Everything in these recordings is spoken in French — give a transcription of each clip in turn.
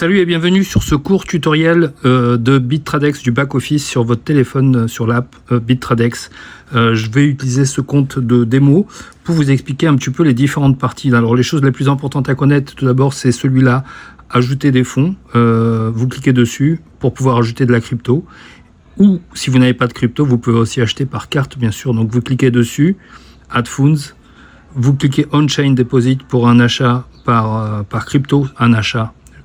Salut et bienvenue sur ce court tutoriel de BitTradex du back-office sur votre téléphone sur l'app BitTradex. Je vais utiliser ce compte de démo pour vous expliquer un petit peu les différentes parties. Alors les choses les plus importantes à connaître, tout d'abord, c'est celui-là, ajouter des fonds. Vous cliquez dessus pour pouvoir ajouter de la crypto. Ou si vous n'avez pas de crypto, vous pouvez aussi acheter par carte, bien sûr. Donc vous cliquez dessus, Add Funds. Vous cliquez On-Chain Deposit pour un achat par crypto,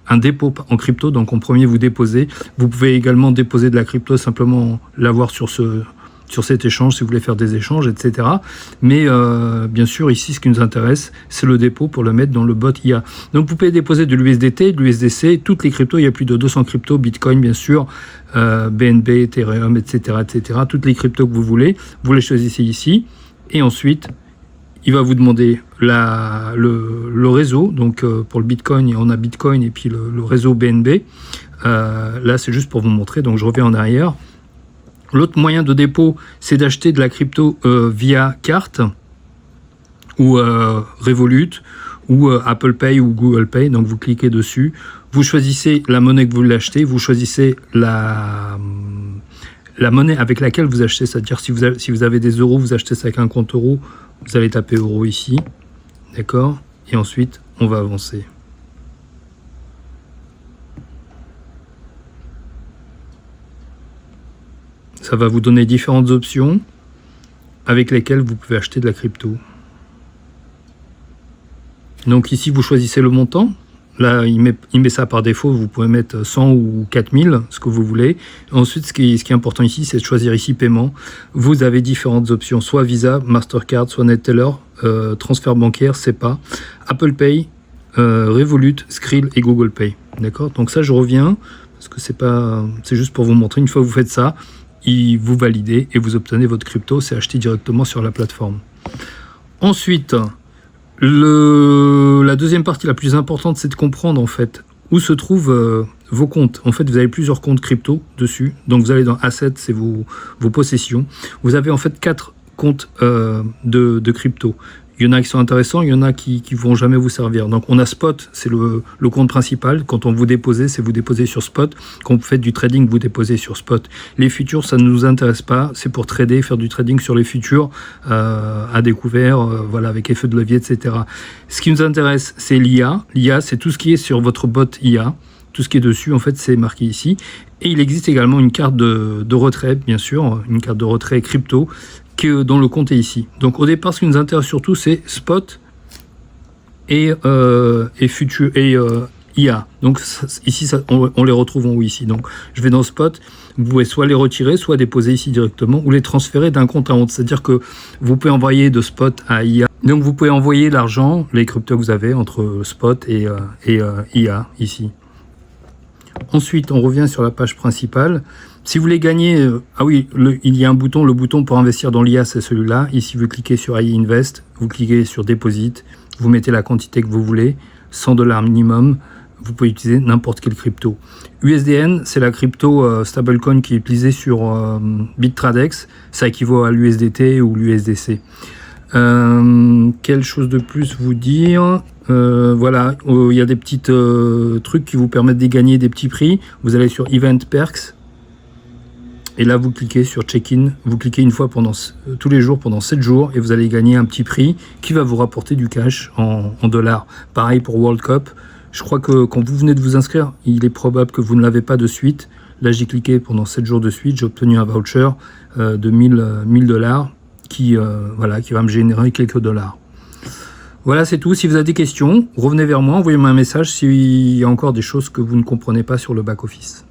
un dépôt en crypto. Donc en premier, vous déposez. Vous pouvez également déposer de la crypto, simplement l'avoir sur cet échange si vous voulez faire des échanges, etc. Mais bien sûr, ici, ce qui nous intéresse, c'est le dépôt pour le mettre dans le bot IA. Donc vous pouvez déposer de l'USDT, de l'USDC, toutes les cryptos. Il y a plus de 200 cryptos, Bitcoin, bien sûr, BNB, Ethereum, etc., etc. Toutes les cryptos que vous voulez, vous les choisissez ici. Et ensuite, il va vous demander le réseau. Donc pour le Bitcoin, on a Bitcoin et puis le réseau BNB. Là, c'est juste pour vous montrer. Donc je reviens en arrière. L'autre moyen de dépôt, c'est d'acheter de la crypto via carte ou Revolut ou Apple Pay ou Google Pay. Donc vous cliquez dessus. Vous choisissez la monnaie que vous voulez acheter. Vous choisissez la monnaie avec laquelle vous achetez, c'est-à-dire si vous avez des euros, vous achetez ça avec un compte euro, vous allez taper euro ici, d'accord? Et ensuite, on va avancer. Ça va vous donner différentes options avec lesquelles vous pouvez acheter de la crypto. Donc ici, vous choisissez le montant. Là, il met ça par défaut, vous pouvez mettre 100 ou 4000, ce que vous voulez. Ensuite, ce qui est important ici, c'est de choisir ici paiement. Vous avez différentes options, soit Visa, Mastercard, soit NetTeller, transfert bancaire, SEPA, Apple Pay, Revolut, Skrill et Google Pay. D'accord? Donc ça, je reviens, parce que c'est juste pour vous montrer. Une fois que vous faites ça, vous validez et vous obtenez votre crypto, c'est acheté directement sur la plateforme. Ensuite, la deuxième partie la plus importante, c'est de comprendre en fait où se trouvent vos comptes. En fait, vous avez plusieurs comptes crypto dessus. Donc vous allez dans Assets, c'est vos possessions. Vous avez en fait 4 comptes de crypto. Il y en a qui sont intéressants, il y en a qui vont jamais vous servir. Donc on a Spot, c'est le compte principal. Quand on vous dépose, c'est vous déposez sur Spot. Quand vous faites du trading, vous déposez sur Spot. Les futurs, ça ne nous intéresse pas. C'est pour trader, faire du trading sur les futurs à découvert, voilà, avec effet de levier, etc. Ce qui nous intéresse, c'est l'IA. L'IA, c'est tout ce qui est sur votre bot IA. Tout ce qui est dessus, en fait, c'est marqué ici. Et il existe également une carte de retrait, bien sûr, une carte de retrait crypto, dont le compte est ici. Donc au départ, ce qui nous intéresse surtout, c'est Spot et Future et IA. Donc ici, on les retrouve en haut ici. Donc je vais dans Spot. Vous pouvez soit les retirer, soit déposer ici directement, ou les transférer d'un compte à un autre. C'est-à-dire que vous pouvez envoyer de Spot à IA. Donc vous pouvez envoyer l'argent, les cryptos que vous avez entre Spot et IA ici. Ensuite, on revient sur la page principale. Si vous voulez gagner, il y a un bouton, le bouton pour investir dans l'IA, c'est celui-là. Ici, vous cliquez sur AI Invest, vous cliquez sur Deposit, vous mettez la quantité que vous voulez, 100 $ minimum. Vous pouvez utiliser n'importe quelle crypto. USDN, c'est la crypto stablecoin qui est utilisée sur BitTradex. Ça équivaut à l'USDT ou l'USDC. Quelle chose de plus vous dire? Voilà, il y a des petits trucs qui vous permettent de gagner des petits prix. Vous allez sur Event Perks. Et là, vous cliquez sur Check-in. Vous cliquez une fois tous les jours pendant 7 jours et vous allez gagner un petit prix qui va vous rapporter du cash en dollars. Pareil pour World Cup. Je crois que quand vous venez de vous inscrire, il est probable que vous ne l'avez pas de suite. Là, j'ai cliqué pendant 7 jours de suite. J'ai obtenu un voucher de 1000 $ qui va me générer quelques dollars. Voilà, c'est tout. Si vous avez des questions, revenez vers moi, envoyez-moi un message s'il y a encore des choses que vous ne comprenez pas sur le back-office.